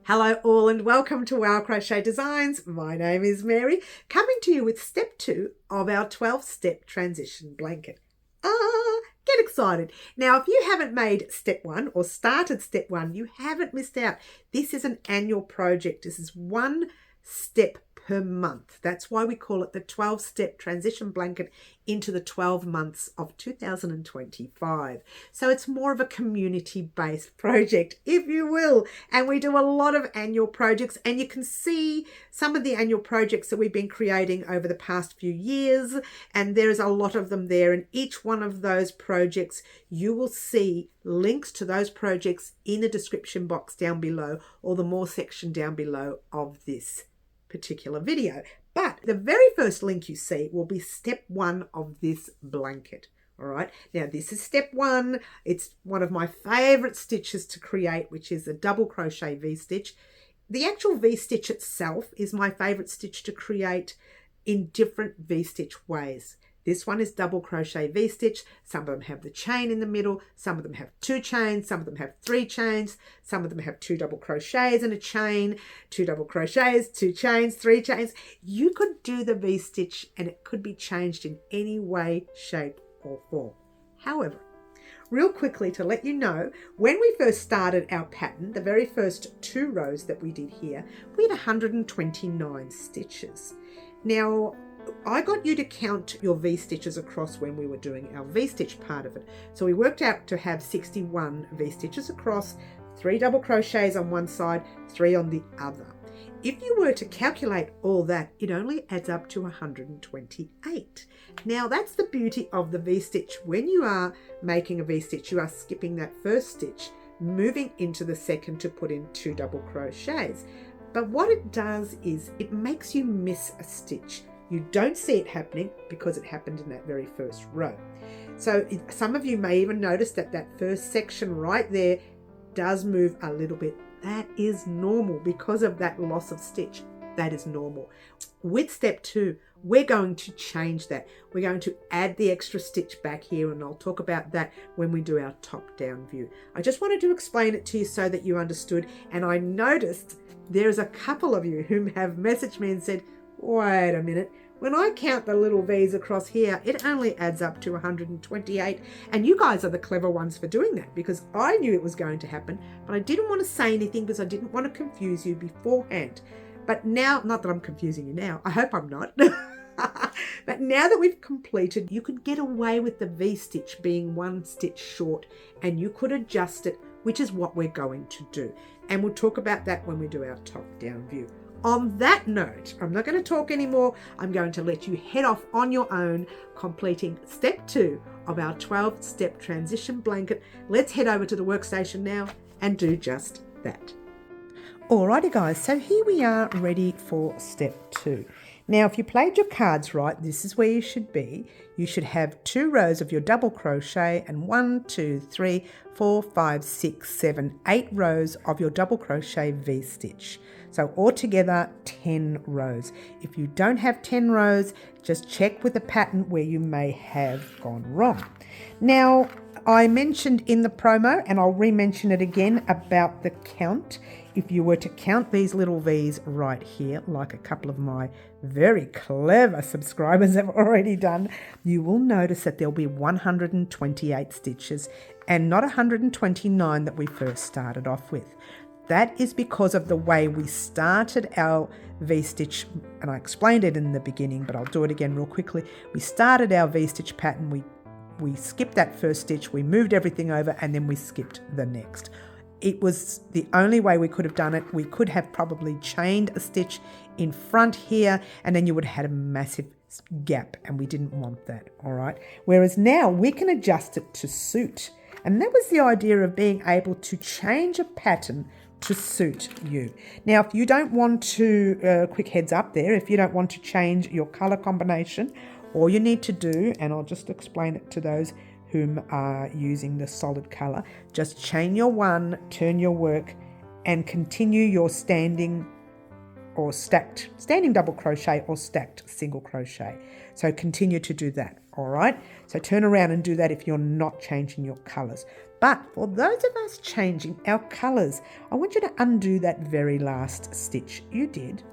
Hello all and welcome to our Crochet Designs. My name is Mary, coming to you with step 2 of our 12-step transition blanket. Get excited. Now, if you haven't made step 1 or started step 1, you haven't missed out. This is an annual project. This is one step per month. That's why we call it the 12-step transition blanket into the 12 months of 2025. So it's more of a community-based project, if you will. And we do a lot of annual projects, and you can see some of the annual projects that we've been creating over the past few years, and there's a lot of them there. And each one of those projects, you will see links to those projects in the description box down below, or the more section down below of this particular video. But the very first link you see will be step 1 of this blanket. All right, now this is step 1. It's one of my favorite stitches to create, which is a double crochet V-stitch. The actual V-stitch itself is my favorite stitch to create in different V-stitch ways. This one is double crochet V-stitch. Some of them have the chain in the middle. Some of them have 2 chains. Some of them have 3 chains. Some of them have 2 double crochets and a chain, 2 double crochets, 2 chains, 3 chains. You could do the V-stitch and it could be changed in any way, shape or form. However, real quickly to let you know, when we first started our pattern, the very first 2 rows that we did here, we had 129 stitches. Now, I got you to count your V-stitches across when we were doing our V-stitch part of it. So we worked out to have 61 V-stitches across, 3 double crochets on one side, 3 on the other. If you were to calculate all that, it only adds up to 128. Now that's the beauty of the V-stitch. When you are making a V-stitch, you are skipping that first stitch, moving into the second to put in 2 double crochets. But what it does is it makes you miss a stitch. You don't see it happening because it happened in that very first row. So some of you may even notice that that first section right there does move a little bit. That is normal because of that loss of stitch. That is normal. With step 2, we're going to change that. We're going to add the extra stitch back here, and I'll talk about that when we do our top-down view. I just wanted to explain it to you so that you understood, and I noticed there's a couple of you who have messaged me and said, wait a minute, when I count the little V's across here, it only adds up to 128. And you guys are the clever ones for doing that, because I knew it was going to happen, but I didn't want to say anything because I didn't want to confuse you beforehand. But now, not that I'm confusing you now, I hope I'm not. But now that we've completed, you could get away with the V-stitch being 1 stitch short, and you could adjust it, which is what we're going to do. And we'll talk about that when we do our top-down view. On that note, I'm not going to talk anymore. I'm going to let you head off on your own, completing step 2 of our 12-step transition blanket. Let's head over to the workstation now and do just that. Alrighty guys, so here we are ready for step 2. Now, if you played your cards right, this is where you should be. You should have 2 rows of your double crochet and 1, 2, 3, 4, 5, 6, 7, 8 rows of your double crochet V-stitch. So altogether 10 rows. If you don't have 10 rows, just check with the pattern where you may have gone wrong. Now, I mentioned in the promo, and I'll re-mention it again, about the count. If you were to count these little V's right here, like a couple of my very clever subscribers have already done, you will notice that there'll be 128 stitches and not 129 that we first started off with. That is because of the way we started our V-stitch, and I explained it in the beginning, but I'll do it again real quickly. We started our V-stitch pattern, we skipped that first stitch, we moved everything over, and then we skipped the next. It was the only way we could have done it. We could have probably chained a stitch in front here, and then you would have had a massive gap, and we didn't want that, all right? Whereas now we can adjust it to suit. And that was the idea of being able to change a pattern to suit you. Now, if you don't want to, quick heads up there, if you don't want to change your color combination, all you need to do, and I'll just explain it to those whom are using the solid color, just chain your 1, turn your work, and continue your standing or stacked standing double crochet or stacked single crochet. So continue to do that, all right? So turn around and do that if you're not changing your colours. But for those of us changing our colours, I want you to undo that very last stitch you did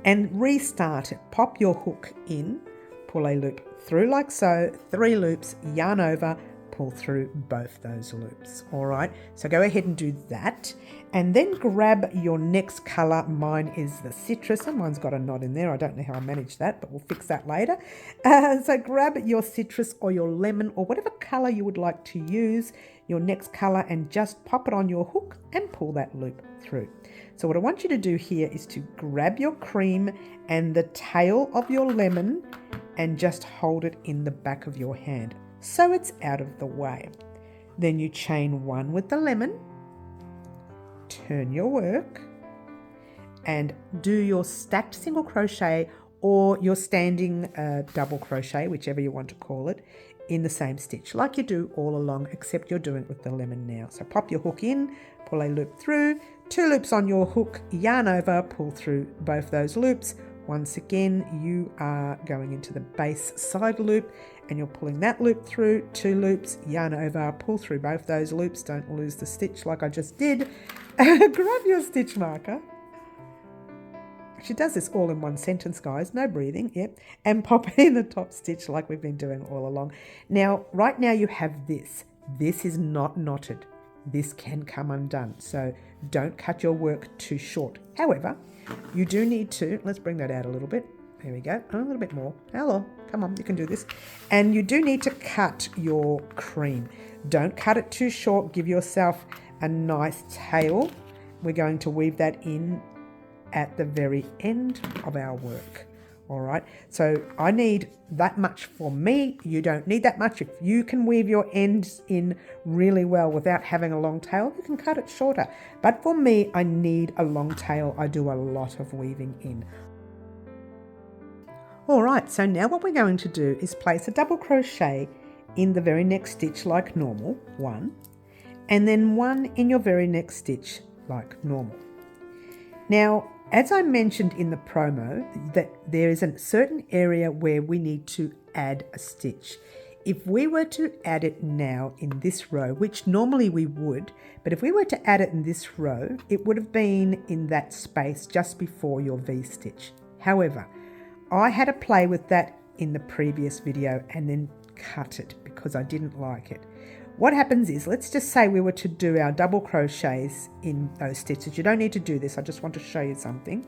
and restart it. Pop your hook in, pull a loop through like so, 3 loops, yarn over, pull through both those loops. All right, so go ahead and do that, and then grab your next color. Mine is the citrus, and mine's got a knot in there. I don't know how I managed that, but we'll fix that later. So grab your citrus or your lemon or whatever color you would like to use, your next color, and just pop it on your hook and pull that loop through. So what I want you to do here is to grab your cream and the tail of your lemon and just hold it in the back of your hand so it's out of the way. Then you chain 1 with the lemon, turn your work, and do your stacked single crochet or your standing double crochet, whichever you want to call it, in the same stitch like you do all along, except you're doing it with the lemon now. So pop your hook in, pull a loop through, 2 loops on your hook, yarn over, pull through both those loops. Once again, you are going into the base side loop and you're pulling that loop through, 2 loops, yarn over, pull through both those loops. Don't lose the stitch like I just did. Grab your stitch marker. She does this all in one sentence, guys, no breathing, yep. And pop in the top stitch like we've been doing all along. Now, right now you have this. This is not knotted. This can come undone, so don't cut your work too short. However, you do need to, let's bring that out a little bit. There we go, a little bit more. Hello, come on, you can do this. And you do need to cut your cream. Don't cut it too short. Give yourself a nice tail. We're going to weave that in at the very end of our work. All right, so I need that much for me. You don't need that much. If you can weave your ends in really well without having a long tail, you can cut it shorter. But for me, I need a long tail. I do a lot of weaving in. All right, so now what we're going to do is place a double crochet in the very next stitch like normal, 1, and then 1 in your very next stitch like normal. Now, as I mentioned in the promo, that there is a certain area where we need to add a stitch. If we were to add it now in this row, which normally we would, but if we were to add it in this row, it would have been in that space just before your V-stitch. However, I had a play with that in the previous video and then cut it because I didn't like it. What happens is, let's just say we were to do our double crochets in those stitches. You don't need to do this. I just want to show you something.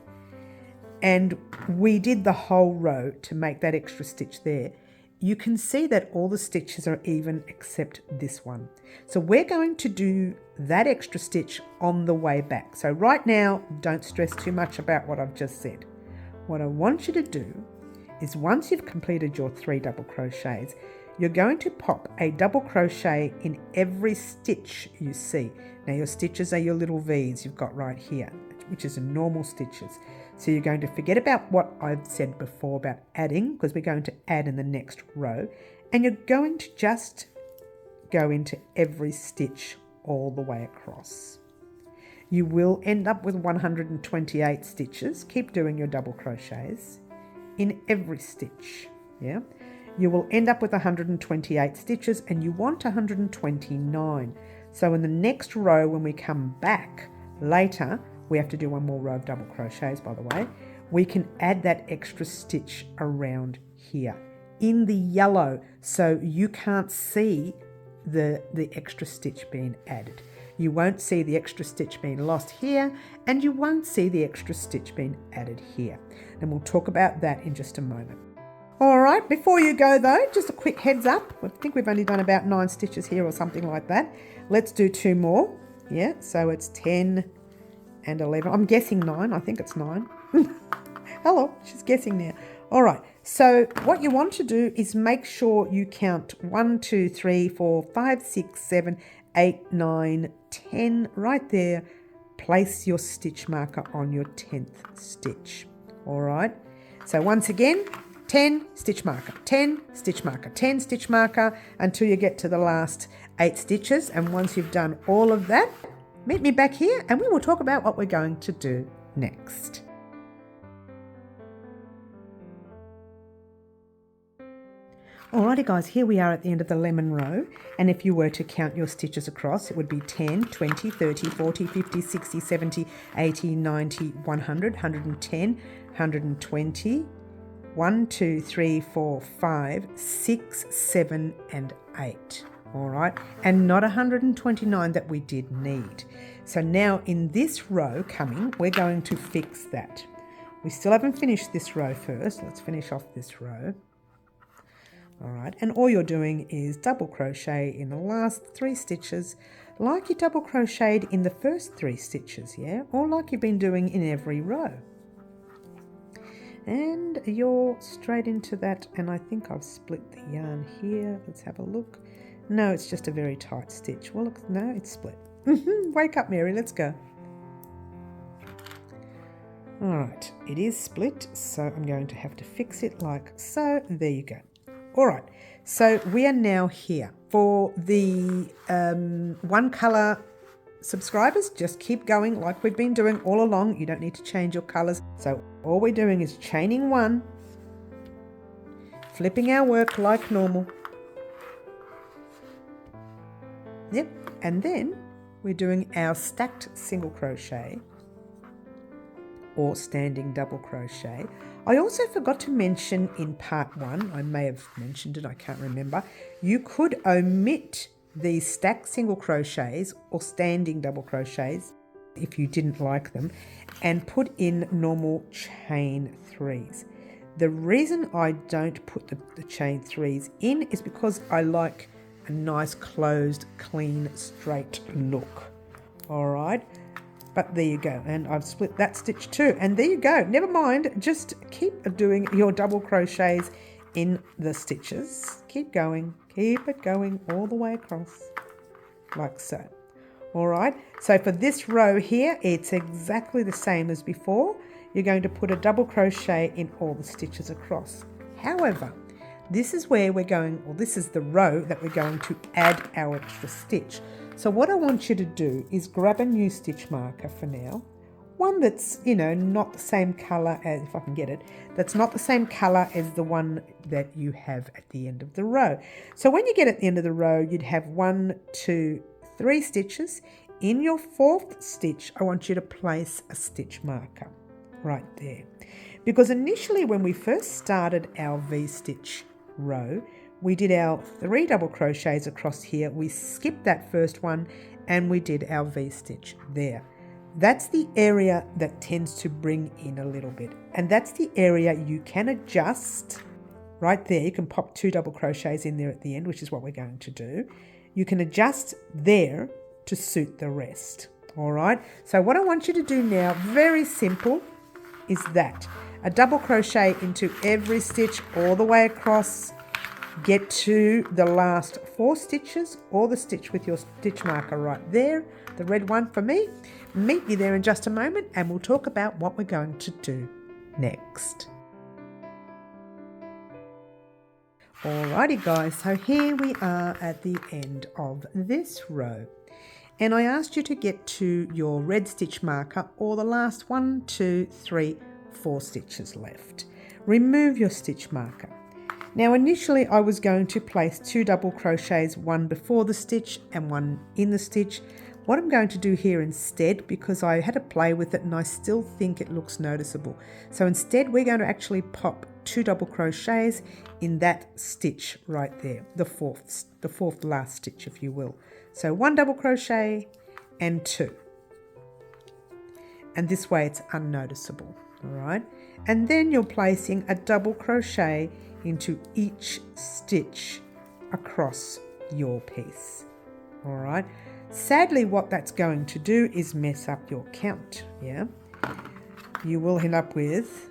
And we did the whole row to make that extra stitch there. You can see that all the stitches are even except this one. So we're going to do that extra stitch on the way back. So right now, don't stress too much about what I've just said. What I want you to do is, once you've completed your 3 double crochets, you're going to pop a double crochet in every stitch you see. Now your stitches are your little V's you've got right here, which is normal stitches. So you're going to forget about what I've said before about adding, because we're going to add in the next row, and you're going to just go into every stitch all the way across. You will end up with 128 stitches. Keep doing your double crochets in every stitch, yeah? You will end up with 128 stitches and you want 129. So in the next row, when we come back later, we have to do 1 more row of double crochets, by the way. We can add that extra stitch around here in the yellow, so you can't see the extra stitch being added. You won't see the extra stitch being lost here, and you won't see the extra stitch being added here. And we'll talk about that in just a moment. All right, before you go though, just a quick heads up. I think we've only done about 9 stitches here or something like that. Let's do 2 more. Yeah, so it's 10 and 11. I'm guessing 9. I think it's 9. Hello, she's guessing now. All right, so what you want to do is make sure you count 1, 2, 3, 4, 5, 6, 7, 8, 9, 10 right there. Place your stitch marker on your 10th stitch. All right, so once again, 10 stitch marker, 10 stitch marker, 10 stitch marker until you get to the last 8 stitches. And once you've done all of that, meet me back here and we will talk about what we're going to do next. Alrighty guys, here we are at the end of the lemon row, and if you were to count your stitches across, it would be 10, 20, 30, 40, 50, 60, 70, 80, 90, 100, 110, 120, 1, 2, 3, 4, 5, 6, 7 and 8. Alright, and not 129 that we did need. So now in this row coming, we're going to fix that. We still haven't finished this row first. Let's finish off this row. Alright, and all you're doing is double crochet in the last 3 stitches like you double crocheted in the first 3 stitches, yeah? Or like you've been doing in every row. And you're straight into that, and I think I've split the yarn here. Let's have a look. No, it's just a very tight stitch. Well, look, no, it's split. Wake up, Mary, let's go. Alright, it is split, so I'm going to have to fix it like so. There you go. Alright, so we are now here. For the one colour subscribers, just keep going like we've been doing all along. You don't need to change your colours. So all we're doing is chaining 1, flipping our work like normal. Yep, and then we're doing our stacked single crochet or standing double crochet. I also forgot to mention in part 1, I may have mentioned it, I can't remember, you could omit these stacked single crochets or standing double crochets if you didn't like them and put in normal chain 3s. The reason I don't put the chain 3s in is because I like a nice closed, clean, straight look. Alright, but there you go, and I've split that stitch too, and there you go. Never mind, just keep doing your double crochets in the stitches. Keep going, keep it going all the way across, like so. Alright, so for this row here, it's exactly the same as before. You're going to put a double crochet in all the stitches across. However, this is where we're going, or this is the row that we're going to add our extra stitch. So what I want you to do is grab a new stitch marker for now. One that's, you know, not the same colour as, if I can get it, that's not the same colour as the one that you have at the end of the row. So when you get at the end of the row, you'd have 1, 2, 3 stitches. In your 4th stitch, I want you to place a stitch marker right there. Because initially when we first started our V-stitch row, we did our 3 double crochets across here, we skipped that first one and we did our V-stitch there. That's the area that tends to bring in a little bit, and that's the area you can adjust right there. You can pop 2 double crochets in there at the end, which is what we're going to do. You can adjust there to suit the rest. All right, so what I want you to do now, very simple, is that a double crochet into every stitch all the way across. Get to the last 4 stitches or the stitch with your stitch marker right there, the red one for me. Meet me there in just a moment and we'll talk about what we're going to do next. Alrighty guys, so here we are at the end of this row. And I asked you to get to your red stitch marker or the last 1, 2, 3, 4 stitches left. Remove your stitch marker. Now initially I was going to place 2 double crochets, 1 before the stitch and 1 in the stitch. What I'm going to do here instead, because I had to play with it and I still think it looks noticeable, so instead we're going to actually pop 2 double crochets in that stitch right there, the fourth last stitch if you will. So 1 double crochet and 2, and this way it's unnoticeable. All right, and then you're placing a double crochet into each stitch across your piece. All right, sadly what that's going to do is mess up your count. Yeah, you will end up with,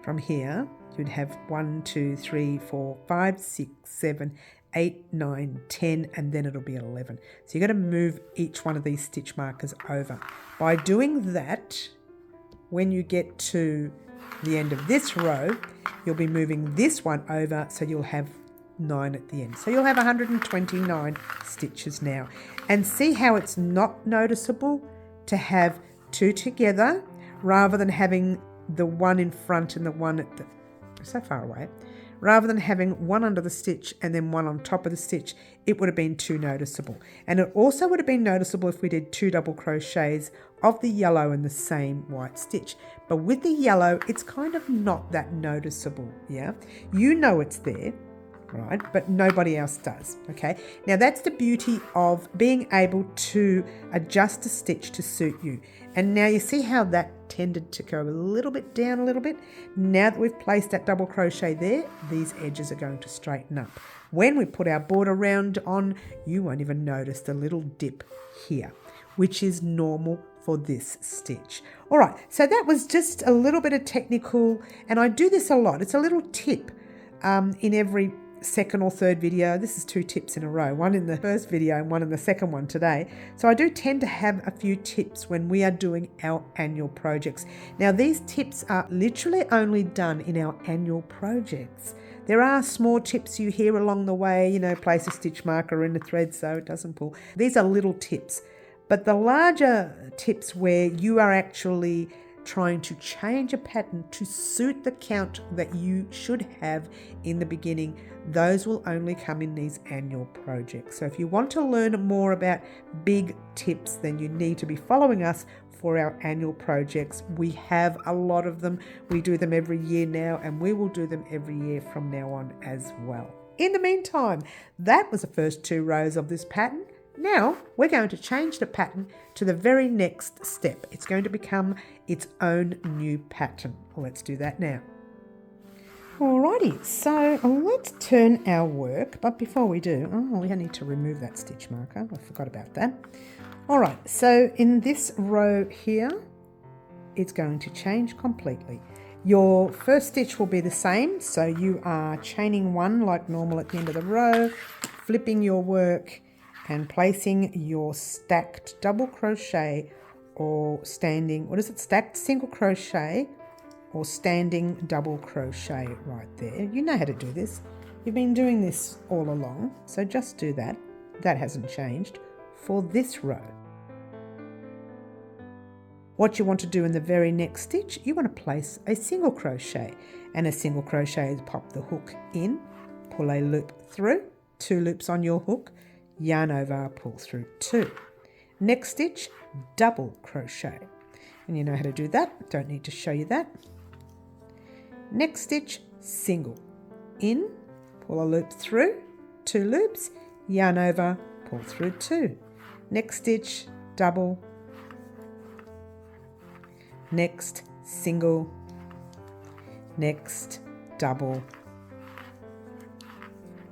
from here you'd have 1, 2, 3, 4, 5, 6, 7, 8, 9, 10, and then it'll be 11. So you're going to move each one of these stitch markers over. By doing that, when you get to the end of this row, you'll be moving this one over, so you'll have 9 at the end. So you'll have 129 stitches now. And see how it's not noticeable to have 2 together, rather than having the one in front and the one at the, so far away, rather than having one under the stitch and then one on top of the stitch, it would have been too noticeable. And it also would have been noticeable if we did 2 double crochets of the yellow in the same white stitch. But with the yellow, it's kind of not that noticeable, yeah? You know it's there, right? But nobody else does, okay? Now that's the beauty of being able to adjust a stitch to suit you. And now you see how that tended to go a little bit down a little bit. Now that we've placed that double crochet there, these edges are going to straighten up. When we put our border round on, you won't even notice the little dip here, which is normal for this stitch. All right, so that was just a little bit of technical, and I do this a lot. It's a little tip in every second or third video. This is 2 tips in a row, one in the first video and one in the second one today. So I do tend to have a few tips when we are doing our annual projects. Now these tips are literally only done in our annual projects. There are small tips you hear along the way, you know, place a stitch marker in the thread so it doesn't pull. These are little tips, but the larger tips where you are actually trying to change a pattern to suit the count that you should have in the beginning, those will only come in these annual projects. So if you want to learn more about big tips, then you need to be following us for our annual projects. We have a lot of them. We do them every year now, and we will do them every year from now on as well. In the meantime, that was the first 2 rows of this pattern. Now we're going to change the pattern to the very next step. It's going to become its own new pattern. Let's do that now. Alrighty, so let's turn our work, but before we do, we need to remove that stitch marker. I forgot about that. Alright, so in this row here, it's going to change completely. Your first stitch will be the same, so you are chaining 1 like normal at the end of the row, flipping your work, and placing your stacked double crochet or standing, stacked single crochet or standing double crochet right there. You know how to do this. You've been doing this all along, so just do that. That hasn't changed for this row. What you want to do in the very next stitch, you want to place a single crochet, and a single crochet is pop the hook in, pull a loop through, 2 loops on your hook, yarn over, pull through 2. Next stitch, double crochet. And you know how to do that, don't need to show you that. Next stitch, single. In, pull a loop through, 2 loops, yarn over, pull through 2. Next stitch, double. Next, single. Next, double.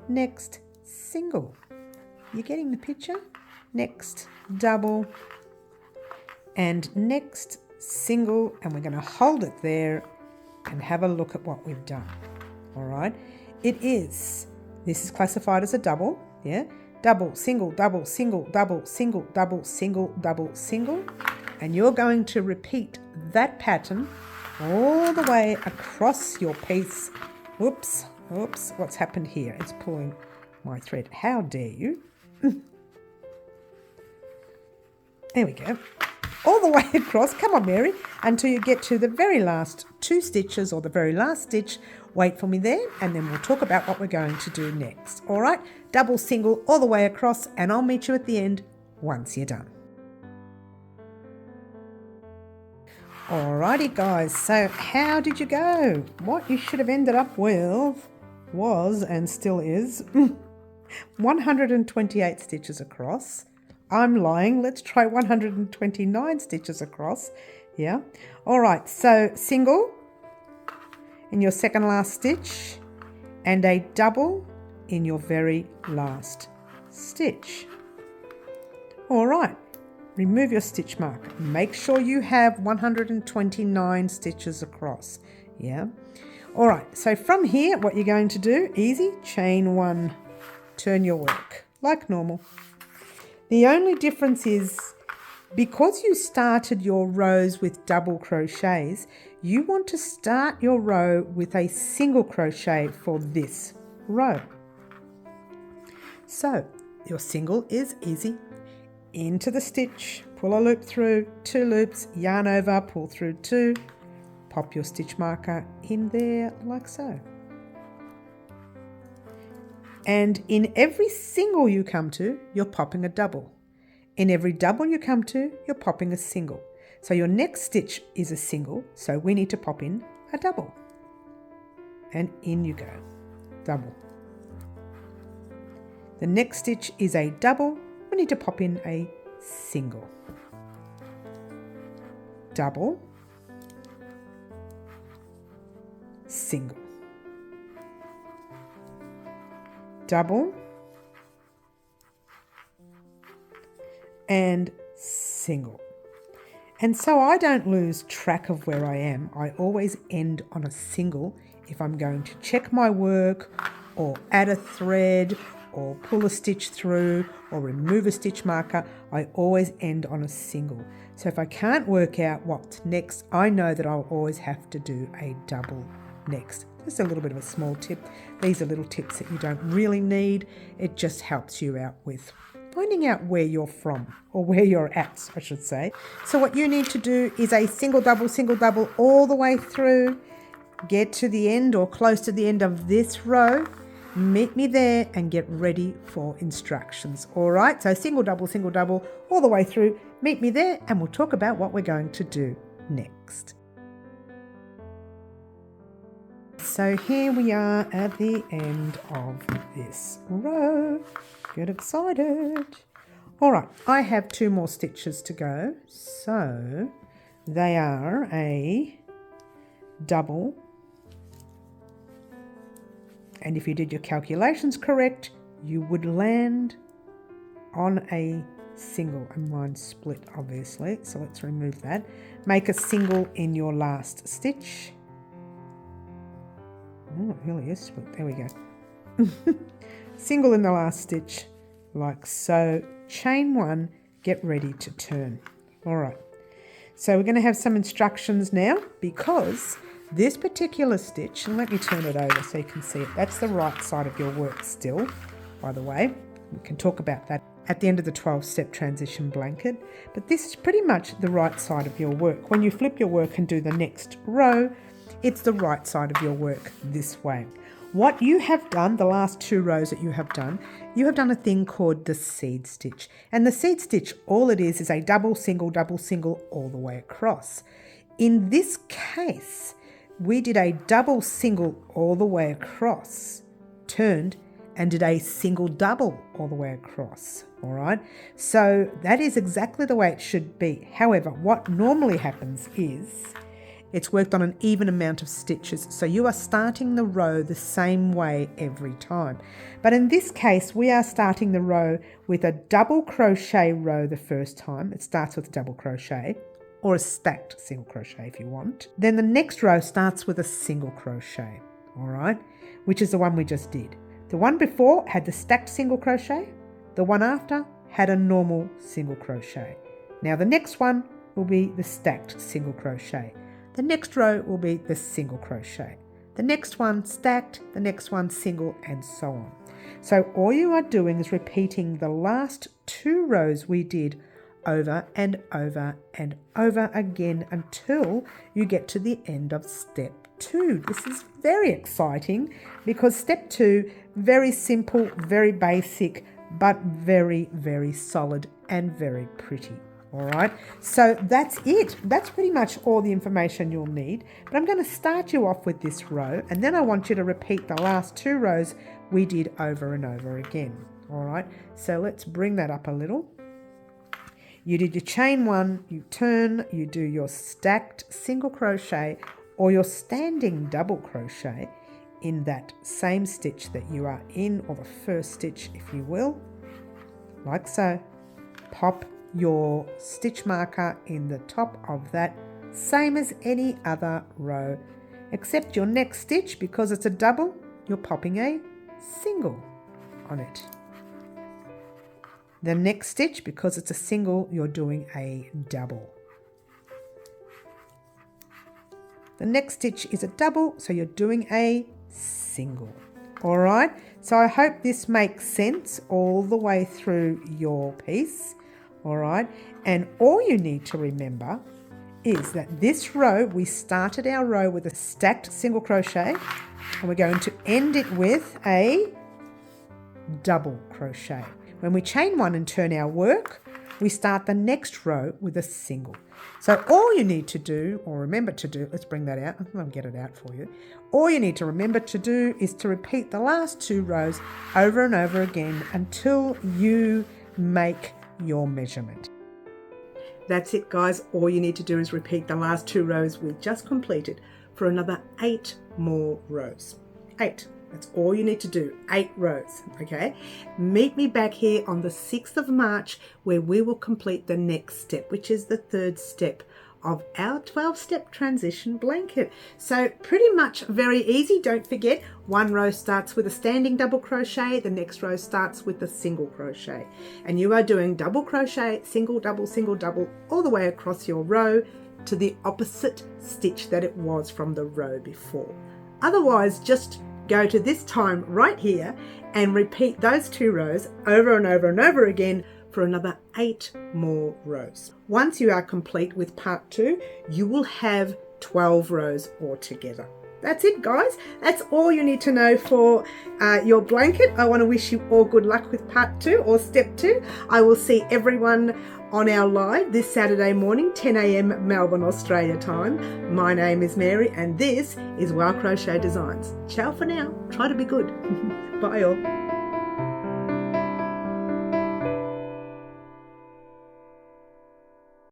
Next, single. You getting the picture? Next, double, and next, single, and we're going to hold it there and have a look at what we've done. All right, this is classified as a double, yeah? Double, single, double, single, double, single, double, single, double, single, and you're going to repeat that pattern all the way across your piece. Whoops, what's happened here? It's pulling my thread. How dare you? There we go. All the way across. Come on, Mary. Until you get to the very last 2 stitches or the very last stitch. Wait for me there, and then we'll talk about what we're going to do next. All right? Double, single, all the way across, and I'll meet you at the end once you're done. Alrighty, guys. So how did you go? What you should have ended up with was, and still is, 128 stitches across. I'm lying. Let's try 129 stitches across. Yeah. All right. So single in your second last stitch and a double in your very last stitch. All right. Remove your stitch marker. Make sure you have 129 stitches across. Yeah. All right. So from here, what you're going to do, easy, chain 1. Turn your work like normal. The only difference is because you started your rows with double crochets, you want to start your row with a single crochet for this row. So your single is easy. into the stitch, pull a loop through, 2 loops, yarn over, pull through 2, pop your stitch marker in there like so. And in every single you come to, you're popping a double. In every double you come to, you're popping a single. So your next stitch is a single, so we need to pop in a double. And in you go, double. The next stitch is a double, we need to pop in a single. Double, single. Double, and single. And so I don't lose track of where I am. I always end on a single if I'm going to check my work or add a thread or pull a stitch through or remove a stitch marker. I always end on a single. So if I can't work out what's next, I know that I'll always have to do a double next. Just a little bit of a small tip. These are little tips that you don't really need. It just helps you out with finding out where you're from, or where you're at, I should say. So what you need to do is a single double all the way through. Get to the end or close to the end of this row. Meet me there and get ready for instructions. All right, so single double all the way through. Meet me there and we'll talk about what we're going to do next. So here we are at the end of this row. Get excited. All right, I have 2 more stitches to go. So they are a double. And if you did your calculations correct, you would land on a single. And mine's split, obviously. So let's remove that. Make a single in your last stitch. Oh, it really is split. There we go. Single in the last stitch, like so. Chain 1, get ready to turn. All right. So we're going to have some instructions now, because this particular stitch, and let me turn it over so you can see it. That's the right side of your work still, by the way. We can talk about that at the end of the 12-step transition blanket. But this is pretty much the right side of your work. When you flip your work and do the next row, it's the right side of your work this way. What you have done, the last 2 rows that you have done a thing called the seed stitch. And the seed stitch, all it is a double, single all the way across. In this case, we did a double single all the way across, turned, and did a single double all the way across. All right. So that is exactly the way it should be. However, what normally happens is it's worked on an even amount of stitches, so you are starting the row the same way every time. But in this case, we are starting the row with a double crochet row the first time. It starts with a double crochet, or a stacked single crochet if you want. Then the next row starts with a single crochet, all right, which is the one we just did. The one before had the stacked single crochet. The one after had a normal single crochet. Now the next one will be the stacked single crochet. The next row will be the single crochet. The next one stacked, the next one single, and so on. So all you are doing is repeating the last 2 rows we did over and over and over again until you get to the end of step 2. This is very exciting because step 2, very simple, very basic, but very, very solid and very pretty. All right, so that's it. That's pretty much all the information you'll need. But I'm going to start you off with this row, and then I want you to repeat the last 2 rows we did over and over again. All right, so let's bring that up a little. You did your chain 1, you turn, you do your stacked single crochet or your standing double crochet in that same stitch that you are in, or the first stitch if you will, like so. Pop your stitch marker in the top of that, same as any other row, except your next stitch, because it's a double, you're popping a single on it. The next stitch, because it's a single, you're doing a double. The next stitch is a double, so you're doing a single. All right, so I hope this makes sense all the way through your piece. all right? And all you need to remember is that this row, we started our row with a stacked single crochet, and we're going to end it with a double crochet. When we chain one and turn our work, we start the next row with a single. So all you need to do, or remember to do, let's bring that out, I'll get it out for you. All you need to remember to do is to repeat the last 2 rows over and over again until you make your measurement. That's it, guys. All you need to do is repeat the last 2 rows we just completed for another 8 more rows. 8. That's all you need to do, 8 rows, okay? Meet me back here on the 6th of March where we will complete the next step, which is the 3rd step of our 12-step transition blanket. So pretty much very easy. Don't forget, one row starts with a standing double crochet, the next row starts with a single crochet. And you are doing double crochet, single, double, all the way across your row to the opposite stitch that it was from the row before. Otherwise, just go to this time right here and repeat those 2 rows over and over and over again for another 8 more rows. Once you are complete with part 2, you will have 12 rows altogether. That's it, guys. That's all you need to know for your blanket. I want to wish you all good luck with part 2 or step 2. I will see everyone on our live this Saturday morning, 10 a.m. Melbourne, Australia time. My name is Mary and this is Wow Crochet Designs. Ciao for now. Try to be good. Bye all.